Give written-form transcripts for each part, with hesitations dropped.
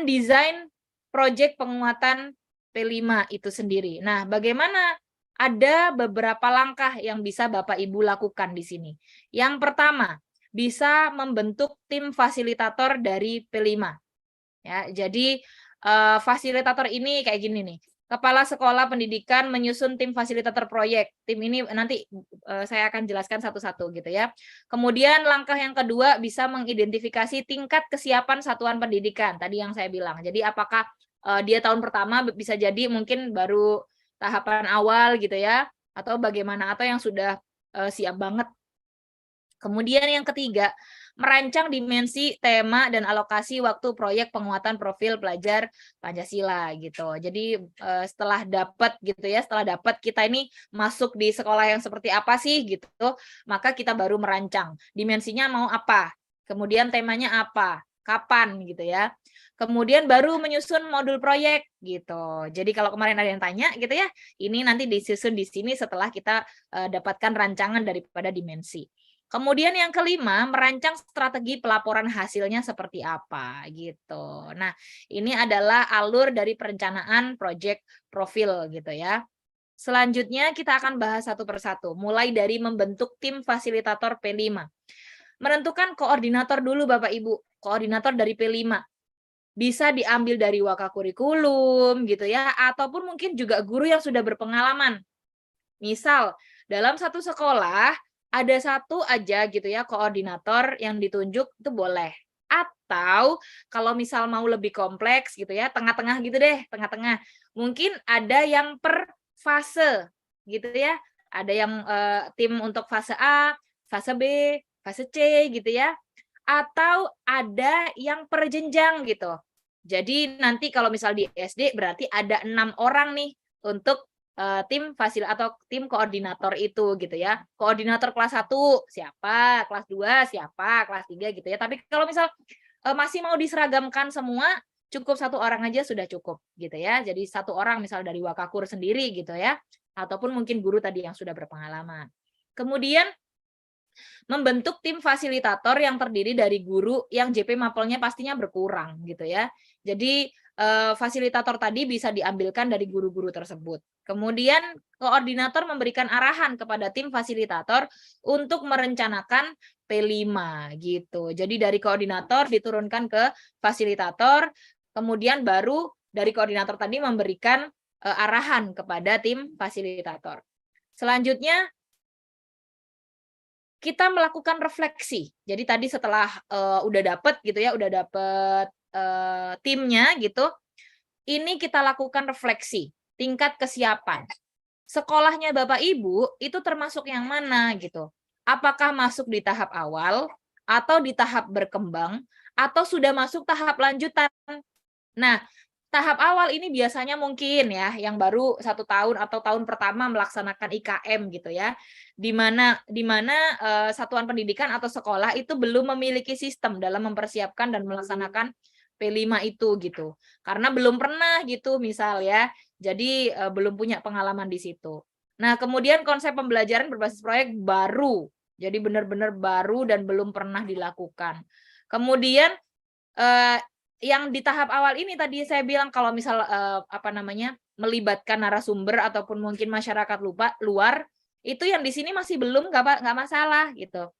mendesain proyek penguatan P5 itu sendiri. Nah, bagaimana? Ada beberapa langkah yang bisa Bapak Ibu lakukan di sini. Yang pertama, bisa membentuk tim fasilitator dari P5. Ya, jadi fasilitator ini kayak gini nih. Kepala Sekolah Pendidikan menyusun tim fasilitator proyek. Tim ini nanti saya akan jelaskan satu-satu gitu ya. Kemudian langkah yang kedua bisa mengidentifikasi tingkat kesiapan satuan pendidikan. Tadi yang saya bilang. Jadi apakah dia tahun pertama bisa jadi mungkin baru tahapan awal gitu ya, atau bagaimana, atau yang sudah siap banget. Kemudian yang ketiga, merancang dimensi, tema, dan alokasi waktu proyek penguatan profil pelajar Pancasila gitu. Jadi setelah dapat gitu ya, setelah dapat kita ini masuk di sekolah yang seperti apa sih gitu, maka kita baru merancang dimensinya mau apa, kemudian temanya apa, kapan gitu ya. Kemudian baru menyusun modul proyek gitu. Jadi kalau kemarin ada yang tanya gitu ya, ini nanti disusun di sini setelah kita dapatkan rancangan daripada dimensi. Kemudian yang kelima, merancang strategi pelaporan hasilnya seperti apa gitu. Nah, ini adalah alur dari perencanaan proyek profil gitu ya. Selanjutnya kita akan bahas satu persatu, mulai dari membentuk tim fasilitator P5. Menentukan koordinator dulu Bapak Ibu, koordinator dari P5. Bisa diambil dari wakakurikulum gitu ya, ataupun mungkin juga guru yang sudah berpengalaman. Misal, dalam satu sekolah ada satu aja gitu ya koordinator yang ditunjuk itu boleh. Atau kalau misal mau lebih kompleks gitu ya, tengah-tengah gitu deh, tengah-tengah. Mungkin ada yang per fase gitu ya. Ada yang tim untuk fase A, fase B, fase C gitu ya. Atau ada yang per jenjang gitu. Jadi nanti kalau misal di SD berarti ada 6 orang nih untuk tim fasil atau tim koordinator itu gitu ya. Koordinator kelas 1 siapa, kelas 2 siapa, kelas 3 gitu ya. Tapi kalau misal masih mau diseragamkan semua, cukup satu orang aja sudah cukup gitu ya. Jadi satu orang misal dari Wakakur sendiri gitu ya. Ataupun mungkin guru tadi yang sudah berpengalaman. Kemudian membentuk tim fasilitator yang terdiri dari guru yang JP Mapelnya pastinya berkurang gitu ya. Jadi fasilitator tadi bisa diambilkan dari guru-guru tersebut. Kemudian koordinator memberikan arahan kepada tim fasilitator untuk merencanakan P5 gitu. Jadi dari koordinator diturunkan ke fasilitator, kemudian baru dari koordinator tadi memberikan arahan kepada tim fasilitator. Selanjutnya kita melakukan refleksi. Jadi tadi setelah udah dapet gitu ya, udah dapet timnya gitu, ini kita lakukan refleksi tingkat kesiapan. Sekolahnya Bapak Ibu itu termasuk yang mana gitu? Apakah masuk di tahap awal atau di tahap berkembang atau sudah masuk tahap lanjutan? Nah, tahap awal ini biasanya mungkin ya, yang baru 1 tahun atau tahun pertama melaksanakan IKM gitu ya, di mana satuan pendidikan atau sekolah itu belum memiliki sistem dalam mempersiapkan dan melaksanakan P5 itu gitu. Karena belum pernah gitu misal ya, jadi belum punya pengalaman di situ. Nah, kemudian konsep pembelajaran berbasis proyek baru, jadi benar-benar baru dan belum pernah dilakukan. Kemudian yang di tahap awal ini tadi saya bilang kalau misal melibatkan narasumber ataupun mungkin masyarakat luar, itu yang di sini masih belum nggak masalah gitu.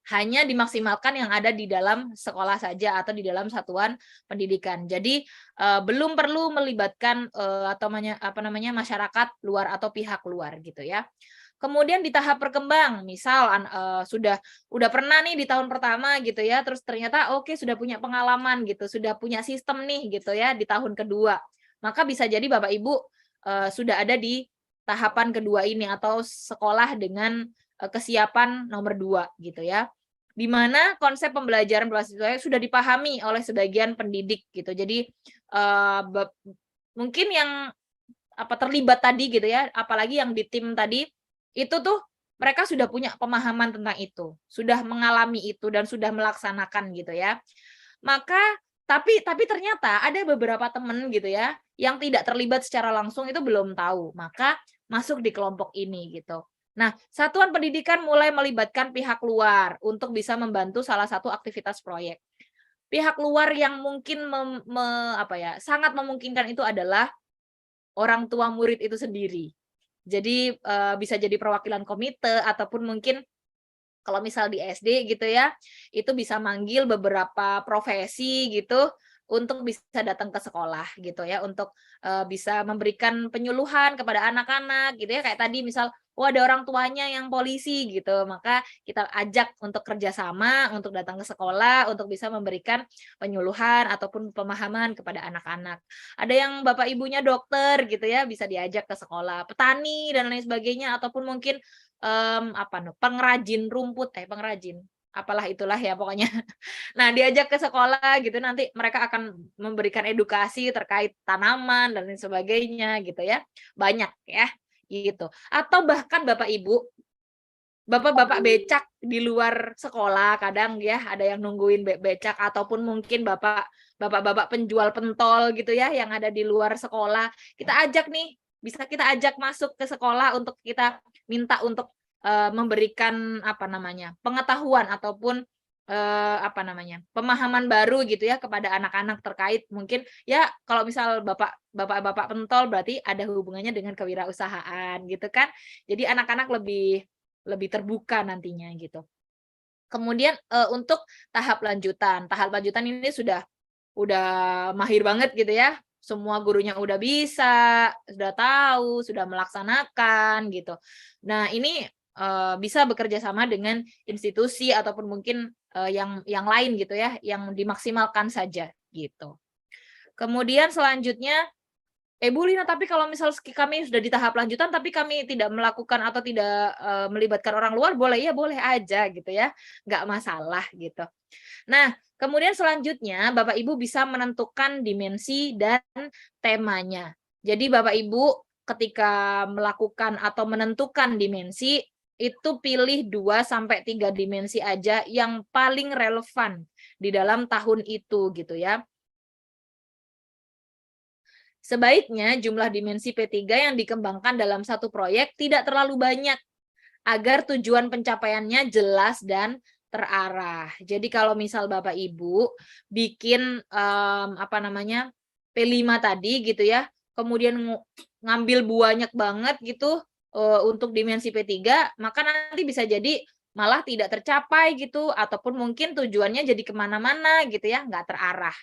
Hanya dimaksimalkan yang ada di dalam sekolah saja atau di dalam satuan pendidikan. Jadi belum perlu melibatkan masyarakat luar atau pihak luar gitu ya. Kemudian di tahap berkembang, misal udah pernah nih di tahun pertama gitu ya, terus ternyata oke sudah punya pengalaman gitu, sudah punya sistem nih gitu ya di tahun kedua. Maka bisa jadi Bapak Ibu sudah ada di tahapan kedua ini atau sekolah dengan kesiapan nomor 2 gitu ya. Di mana konsep pembelajaran berbasis proyek sudah dipahami oleh sebagian pendidik gitu. Jadi mungkin yang terlibat tadi gitu ya, apalagi yang di tim tadi itu tuh mereka sudah punya pemahaman tentang itu, sudah mengalami itu dan sudah melaksanakan gitu ya. Maka tapi ternyata ada beberapa teman gitu ya yang tidak terlibat secara langsung itu belum tahu, maka masuk di kelompok ini gitu. Nah, satuan pendidikan mulai melibatkan pihak luar untuk bisa membantu salah satu aktivitas proyek. Pihak luar yang mungkin sangat memungkinkan itu adalah orang tua murid itu sendiri. Jadi, bisa jadi perwakilan komite ataupun mungkin kalau misal di SD gitu ya, itu bisa manggil beberapa profesi gitu untuk bisa datang ke sekolah gitu ya, untuk, bisa memberikan penyuluhan kepada anak-anak gitu ya, kayak tadi misal, oh ada orang tuanya yang polisi gitu, maka kita ajak untuk kerjasama untuk datang ke sekolah, untuk bisa memberikan penyuluhan ataupun pemahaman kepada anak-anak. Ada yang bapak ibunya dokter gitu ya, bisa diajak ke sekolah, petani dan lain sebagainya, ataupun mungkin pengrajin rumput, pengrajin, apalah itulah ya pokoknya. Nah, diajak ke sekolah gitu, nanti mereka akan memberikan edukasi terkait tanaman dan lain sebagainya gitu ya. Banyak ya, gitu. Atau bahkan Bapak Ibu, bapak-bapak becak di luar sekolah kadang ya, ada yang nungguin becak ataupun mungkin bapak-bapak penjual pentol gitu ya, yang ada di luar sekolah. Kita ajak nih, bisa kita ajak masuk ke sekolah untuk kita minta untuk, memberikan pengetahuan ataupun, pemahaman baru gitu ya kepada anak-anak terkait mungkin ya kalau misal bapak-bapak pentol berarti ada hubungannya dengan kewirausahaan gitu kan. Jadi anak-anak lebih lebih terbuka nantinya gitu. Kemudian, untuk tahap lanjutan ini udah mahir banget gitu ya, semua gurunya udah bisa, sudah tahu, sudah melaksanakan gitu. Nah ini, bisa bekerja sama dengan institusi ataupun mungkin, yang lain gitu ya, yang dimaksimalkan saja gitu. Kemudian selanjutnya, Bu Lina, tapi kalau misal kami sudah di tahap lanjutan, tapi kami tidak melakukan atau tidak, melibatkan orang luar, boleh? Ya boleh aja gitu ya, nggak masalah gitu. Nah, kemudian selanjutnya Bapak Ibu bisa menentukan dimensi dan temanya. Jadi Bapak Ibu ketika melakukan atau menentukan dimensi, itu pilih 2 sampai 3 dimensi aja yang paling relevan di dalam tahun itu gitu ya. Sebaiknya jumlah dimensi P3 yang dikembangkan dalam satu proyek tidak terlalu banyak agar tujuan pencapaiannya jelas dan terarah. Jadi kalau misal Bapak Ibu bikin P5 tadi gitu ya, kemudian ngambil banyak banget gitu untuk dimensi P3, maka nanti bisa jadi malah tidak tercapai gitu ataupun mungkin tujuannya jadi kemana-mana gitu ya, nggak terarah.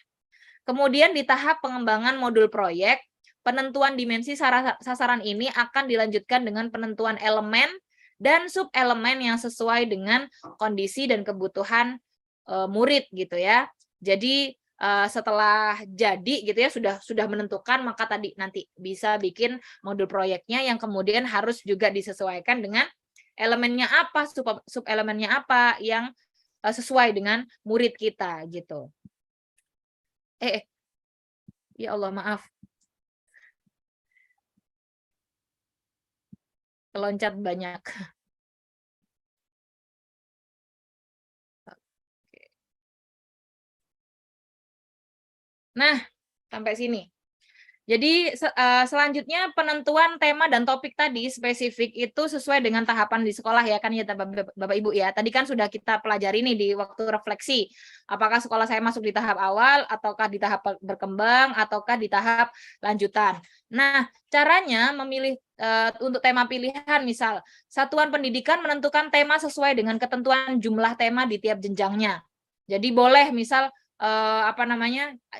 Kemudian di tahap pengembangan modul proyek, penentuan dimensi sasaran ini akan dilanjutkan dengan penentuan elemen dan subelemen yang sesuai dengan kondisi dan kebutuhan murid gitu ya. Jadi setelah jadi gitu ya sudah menentukan, maka tadi nanti bisa bikin modul proyeknya yang kemudian harus juga disesuaikan dengan elemennya apa, subelemennya apa yang sesuai dengan murid kita gitu. Ya Allah, maaf. Keloncat banyak. Nah, sampai sini. Jadi selanjutnya penentuan tema dan topik tadi spesifik itu sesuai dengan tahapan di sekolah ya kan ya Bapak Ibu ya. Tadi kan sudah kita pelajari nih di waktu refleksi. Apakah sekolah saya masuk di tahap awal ataukah di tahap berkembang ataukah di tahap lanjutan. Nah, caranya memilih untuk tema pilihan misal satuan pendidikan menentukan tema sesuai dengan ketentuan jumlah tema di tiap jenjangnya. Jadi boleh misal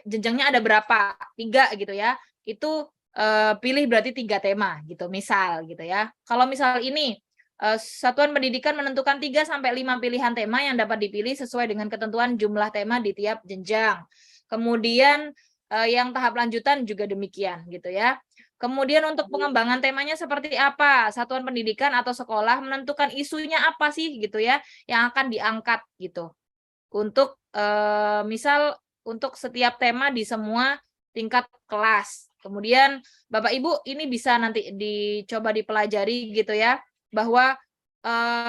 jenjangnya ada berapa? 3 gitu ya. Itu pilih berarti 3 tema gitu, misal gitu ya. Kalau misal ini satuan pendidikan menentukan 3 sampai 5 pilihan tema yang dapat dipilih sesuai dengan ketentuan jumlah tema di tiap jenjang. Kemudian yang tahap lanjutan juga demikian gitu ya. Kemudian untuk pengembangan temanya seperti apa? Satuan pendidikan atau sekolah menentukan isunya apa sih gitu ya yang akan diangkat gitu. Untuk misal untuk setiap tema di semua tingkat kelas. Kemudian Bapak Ibu ini bisa nanti dicoba dipelajari gitu ya, bahwa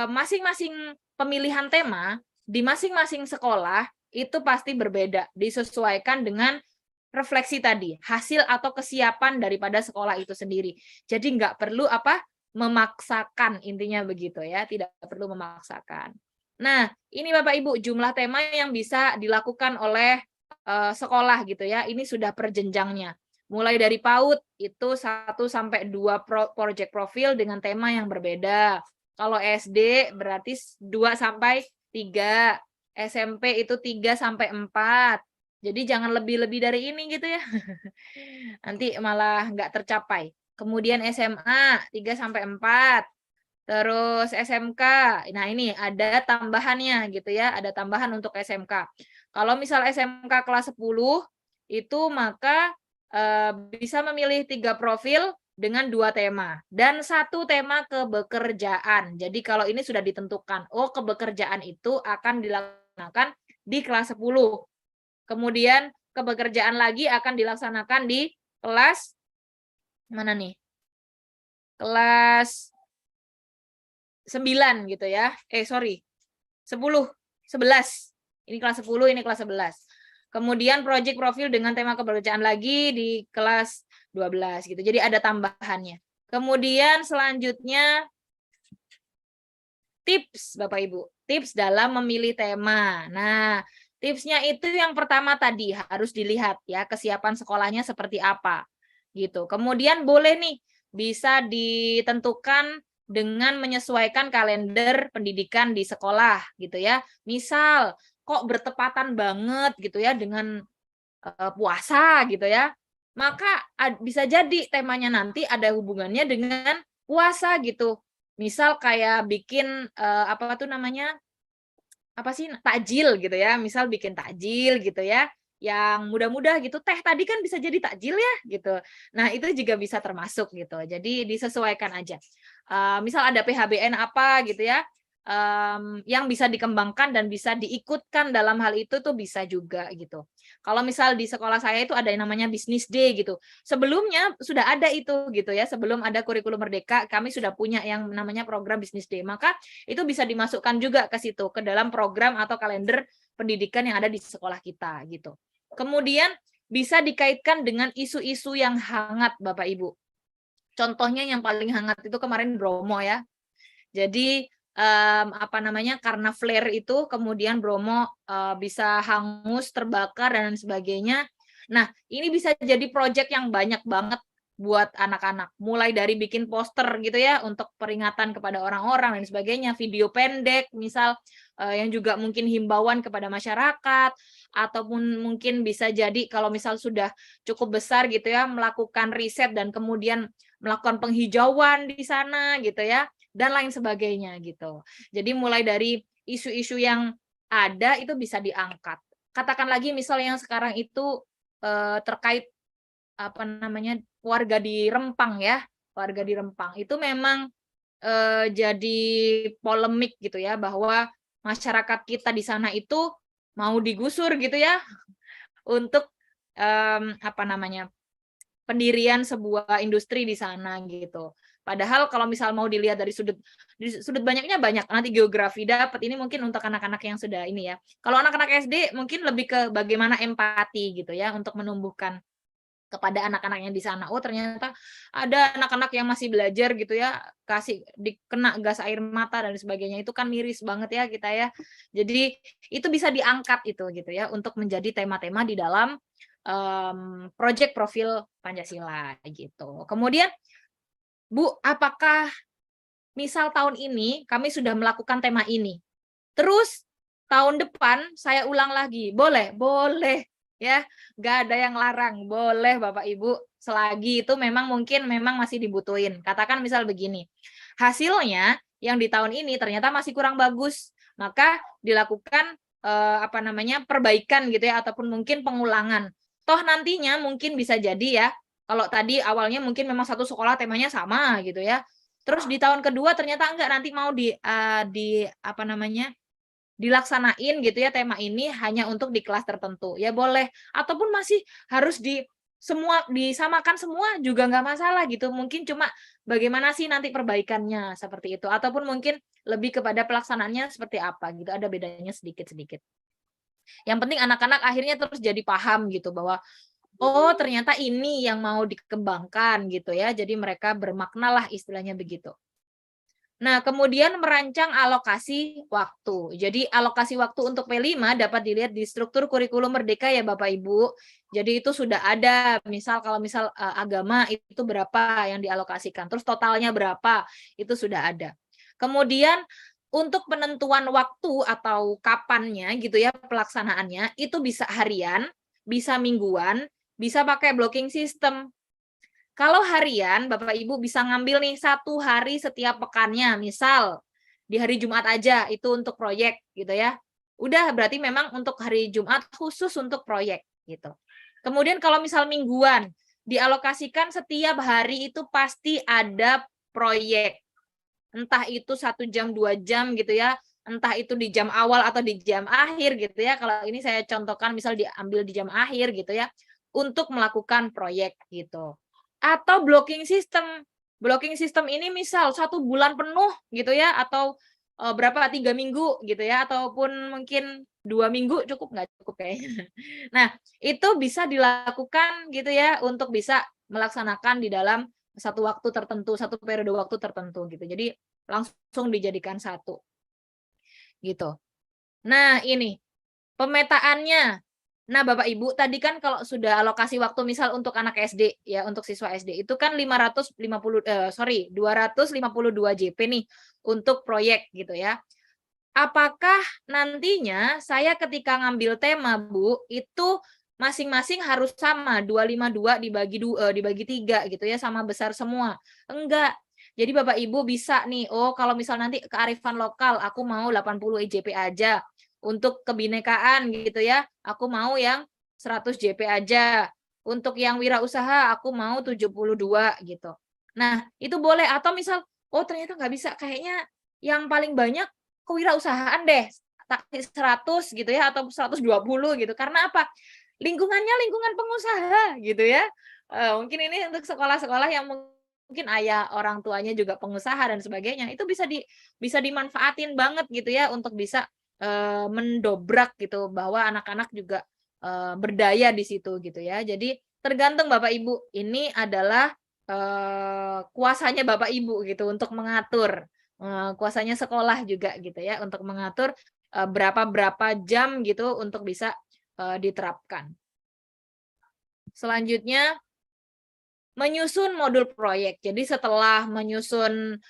masing-masing pemilihan tema di masing-masing sekolah itu pasti berbeda, disesuaikan dengan refleksi tadi, hasil atau kesiapan daripada sekolah itu sendiri. Jadi nggak perlu memaksakan, intinya begitu ya, tidak perlu memaksakan. Nah, ini Bapak Ibu jumlah tema yang bisa dilakukan oleh sekolah gitu ya. Ini sudah per jenjangnya. Mulai dari PAUD itu 1 sampai 2 project profil dengan tema yang berbeda. Kalau SD berarti 2 sampai 3, SMP itu 3 sampai 4. Jadi jangan lebih-lebih dari ini gitu ya. Nanti malah nggak tercapai. Kemudian SMA 3 sampai 4. Terus SMK, nah ini ada tambahannya gitu ya, ada tambahan untuk SMK. Kalau misal SMK kelas 10, itu maka bisa memilih 3 profil dengan 2 tema dan 1 tema kebekerjaan. Jadi kalau ini sudah ditentukan, oh kebekerjaan itu akan dilaksanakan di kelas 10. Kemudian kebekerjaan lagi akan dilaksanakan di kelas mana nih? Kelas 9 gitu ya. Sorry. 10, 11. Ini kelas 10, ini kelas 11. Kemudian project profil dengan tema kebekerjaan lagi di kelas 12 gitu. Jadi ada tambahannya. Kemudian selanjutnya tips Bapak Ibu. Tips dalam memilih tema. Nah, tipsnya itu yang pertama tadi harus dilihat ya kesiapan sekolahnya seperti apa gitu. Kemudian boleh nih bisa ditentukan dengan menyesuaikan kalender pendidikan di sekolah gitu ya. Misal kok bertepatan banget gitu ya dengan puasa gitu ya. Maka bisa jadi temanya nanti ada hubungannya dengan puasa gitu. Misal kayak bikin apa tuh namanya? Apa sih, takjil gitu ya, misal bikin takjil gitu ya, yang mudah-mudah gitu, teh tadi kan bisa jadi takjil ya, gitu. Nah, itu juga bisa termasuk gitu, jadi disesuaikan aja. Misal ada PHBN apa gitu ya, yang bisa dikembangkan dan bisa diikutkan dalam hal itu tuh bisa juga gitu. Kalau misal di sekolah saya itu ada yang namanya Business Day gitu, sebelumnya sudah ada itu gitu ya, sebelum ada kurikulum merdeka, kami sudah punya yang namanya program Business Day, maka itu bisa dimasukkan juga ke situ, ke dalam program atau kalender pendidikan yang ada di sekolah kita gitu. Kemudian bisa dikaitkan dengan isu-isu yang hangat Bapak Ibu. Contohnya yang paling hangat itu kemarin Bromo ya. Jadi apa namanya karena flare itu kemudian Bromo bisa hangus, terbakar dan sebagainya. Nah, ini bisa jadi proyek yang banyak banget buat anak-anak. Mulai dari bikin poster gitu ya untuk peringatan kepada orang-orang dan sebagainya, video pendek misal yang juga mungkin himbauan kepada masyarakat ataupun mungkin bisa jadi kalau misal sudah cukup besar gitu ya melakukan riset dan kemudian melakukan penghijauan di sana gitu ya dan lain sebagainya gitu. Jadi mulai dari isu-isu yang ada itu bisa diangkat. Katakan lagi misal yang sekarang itu terkait apa namanya warga di Rempang ya, warga di Rempang itu memang jadi polemik gitu ya bahwa masyarakat kita di sana itu mau digusur gitu ya untuk apa namanya pendirian sebuah industri di sana gitu. Padahal kalau misal mau dilihat dari sudut banyaknya banyak, nanti geografi dapat, ini mungkin untuk anak-anak yang sudah ini ya. Kalau anak-anak SD mungkin lebih ke bagaimana empati gitu ya, untuk menumbuhkan kepada anak-anak yang di sana. Oh ternyata ada anak-anak yang masih belajar gitu ya, kena gas air mata dan sebagainya, itu kan miris banget ya kita ya. Jadi itu bisa diangkat itu gitu ya, untuk menjadi tema-tema di dalam project profil Pancasila gitu. Kemudian Bu, apakah misal tahun ini kami sudah melakukan tema ini, terus tahun depan saya ulang lagi, boleh? Boleh ya, nggak ada yang larang, boleh Bapak Ibu, selagi itu memang mungkin memang masih dibutuhin. Katakan misal begini, hasilnya yang di tahun ini ternyata masih kurang bagus, maka dilakukan apa namanya perbaikan gitu ya, ataupun mungkin pengulangan. Toh nantinya mungkin bisa jadi ya, kalau tadi awalnya mungkin memang satu sekolah temanya sama gitu ya, terus di tahun kedua ternyata enggak, nanti mau di apa namanya, dilaksanain gitu ya tema ini hanya untuk di kelas tertentu, ya boleh. Ataupun masih harus disamakan semua juga nggak masalah gitu, mungkin cuma bagaimana sih nanti perbaikannya, seperti itu. Ataupun mungkin lebih kepada pelaksanaannya seperti apa gitu, ada bedanya sedikit-sedikit. Yang penting anak-anak akhirnya terus jadi paham gitu bahwa, oh ternyata ini yang mau dikembangkan gitu ya, jadi mereka bermakna lah istilahnya begitu. Nah, kemudian merancang alokasi waktu. Jadi alokasi waktu untuk P5 dapat dilihat di struktur kurikulum Merdeka ya Bapak Ibu. Jadi itu sudah ada, misal kalau misal agama itu berapa yang dialokasikan, terus totalnya berapa, itu sudah ada. Kemudian untuk penentuan waktu atau kapannya gitu ya pelaksanaannya, itu bisa harian, bisa mingguan, bisa pakai blocking system. Kalau harian, Bapak Ibu bisa ngambil nih 1 hari setiap pekannya, misal di hari Jumat aja itu untuk proyek gitu ya. Udah berarti memang untuk hari Jumat khusus untuk proyek gitu. Kemudian kalau misal mingguan, dialokasikan setiap hari itu pasti ada proyek. Entah itu 1 jam, 2 jam gitu ya, entah itu di jam awal atau di jam akhir gitu ya. Kalau ini saya contohkan misal diambil di jam akhir gitu ya, untuk melakukan proyek gitu. Atau blocking system. Blocking system ini misal 1 bulan penuh gitu ya, atau berapa 3 minggu gitu ya, ataupun mungkin 2 minggu cukup nggak cukup kayaknya. Nah itu bisa dilakukan gitu ya untuk bisa melaksanakan di dalam satu waktu tertentu, satu periode waktu tertentu gitu. Jadi langsung dijadikan satu gitu. Nah ini pemetaannya. Nah, Bapak Ibu, tadi kan kalau sudah alokasi waktu misal untuk anak SD ya, untuk siswa SD itu kan 252 JP nih untuk proyek gitu ya. Apakah nantinya saya ketika ngambil tema, Bu, itu masing-masing harus sama 252 dibagi 3 gitu ya, sama besar semua? Enggak. Jadi Bapak Ibu bisa nih, oh kalau misal nanti kearifan lokal aku mau 80 IJP aja. Untuk kebinekaan gitu ya, aku mau yang 100 JP aja. Untuk yang wirausaha aku mau 72 gitu. Nah, itu boleh atau misal, oh ternyata nggak bisa, kayaknya yang paling banyak kewirausahaan deh, 100 gitu ya atau 120 gitu. Karena apa? Lingkungannya lingkungan pengusaha gitu ya. Mungkin ini untuk sekolah-sekolah yang mungkin ayah orang tuanya juga pengusaha dan sebagainya, itu bisa dimanfaatin banget gitu ya untuk bisa mendobrak gitu bahwa anak-anak juga berdaya di situ gitu ya. Jadi tergantung Bapak Ibu, ini adalah kuasanya Bapak Ibu gitu untuk mengatur. Kuasanya sekolah juga gitu ya untuk mengatur berapa jam gitu untuk bisa diterapkan. Selanjutnya menyusun modul proyek. Jadi setelah menyusun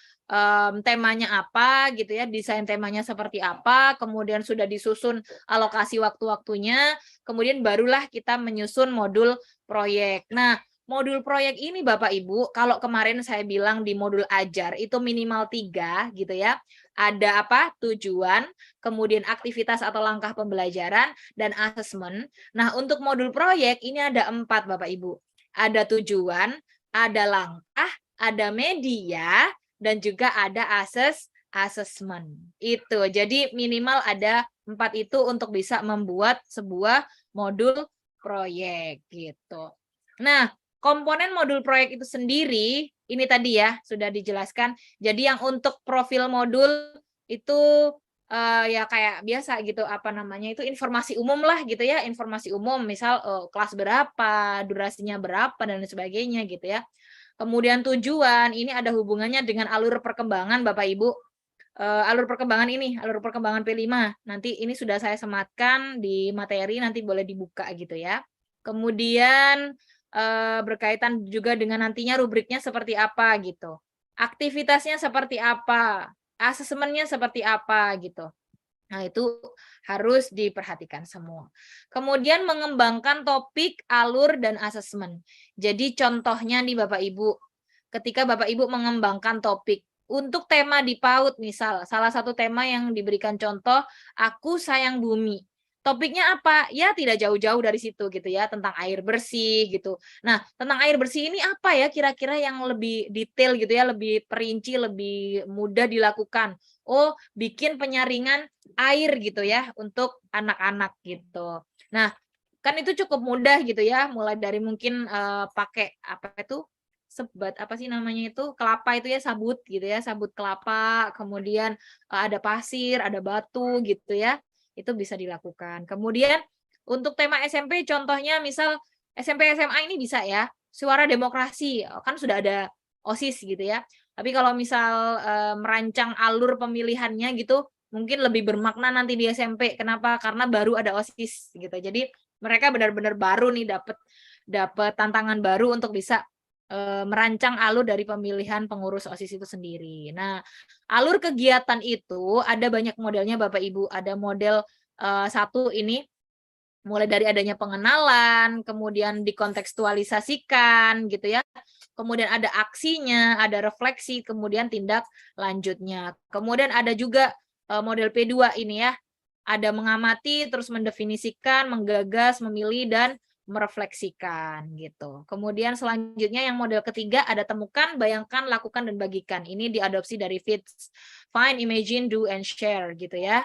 temanya apa gitu ya, desain temanya seperti apa, kemudian sudah disusun alokasi waktu-waktunya, kemudian barulah kita menyusun modul proyek. Nah, modul proyek ini Bapak Ibu, kalau kemarin saya bilang di modul ajar itu minimal 3 gitu ya. Ada apa? Tujuan, kemudian aktivitas atau langkah pembelajaran, dan asesmen. Nah, untuk modul proyek ini ada 4 Bapak Ibu. Ada tujuan, ada langkah, ada media, dan juga ada asesmen. Itu. Jadi minimal ada 4 itu untuk bisa membuat sebuah modul proyek gitu. Nah, komponen modul proyek itu sendiri, ini tadi ya sudah dijelaskan. Jadi yang untuk profil modul itu ya kayak biasa gitu, apa namanya itu informasi umum lah gitu ya, informasi umum misal kelas berapa, durasinya berapa dan lain sebagainya gitu ya. Kemudian tujuan ini ada hubungannya dengan alur perkembangan Bapak Ibu. Alur perkembangan ini, alur perkembangan P5. Nanti ini sudah saya sematkan di materi, nanti boleh dibuka gitu ya. Kemudian berkaitan juga dengan nantinya rubriknya seperti apa gitu. Aktivitasnya seperti apa, asesmennya seperti apa gitu. Nah, itu harus diperhatikan semua. Kemudian mengembangkan topik, alur, dan asesmen. Jadi contohnya nih Bapak Ibu, ketika Bapak Ibu mengembangkan topik, untuk tema di PAUD misal, salah satu tema yang diberikan contoh, aku sayang bumi. Topiknya apa? Ya tidak jauh-jauh dari situ gitu ya, tentang air bersih gitu. Nah, tentang air bersih ini apa ya kira-kira yang lebih detail gitu ya, lebih perinci, lebih mudah dilakukan. Oh, bikin penyaringan air gitu ya untuk anak-anak gitu. Nah, kan itu cukup mudah gitu ya, mulai dari mungkin pakai apa itu sebat apa sih namanya itu kelapa itu ya, sabut gitu ya, sabut kelapa, kemudian ada pasir, ada batu gitu ya, itu bisa dilakukan. Kemudian untuk tema SMP contohnya misal SMP SMA ini bisa ya, suara demokrasi kan sudah ada OSIS gitu ya. Tapi kalau misal merancang alur pemilihannya gitu, mungkin lebih bermakna nanti di SMP. Kenapa? Karena baru ada OSIS gitu. Jadi mereka benar-benar baru nih dapat tantangan baru untuk bisa merancang alur dari pemilihan pengurus OSIS itu sendiri. Nah, alur kegiatan itu ada banyak modelnya Bapak Ibu. Ada model satu ini mulai dari adanya pengenalan, kemudian dikontekstualisasikan gitu ya. Kemudian ada aksinya, ada refleksi, kemudian tindak lanjutnya. Kemudian ada juga model P2 ini ya. Ada mengamati, terus mendefinisikan, menggagas, memilih dan merefleksikan gitu. Kemudian selanjutnya yang model ketiga ada temukan, bayangkan, lakukan dan bagikan. Ini diadopsi dari FITS. Find, imagine, do and share gitu ya.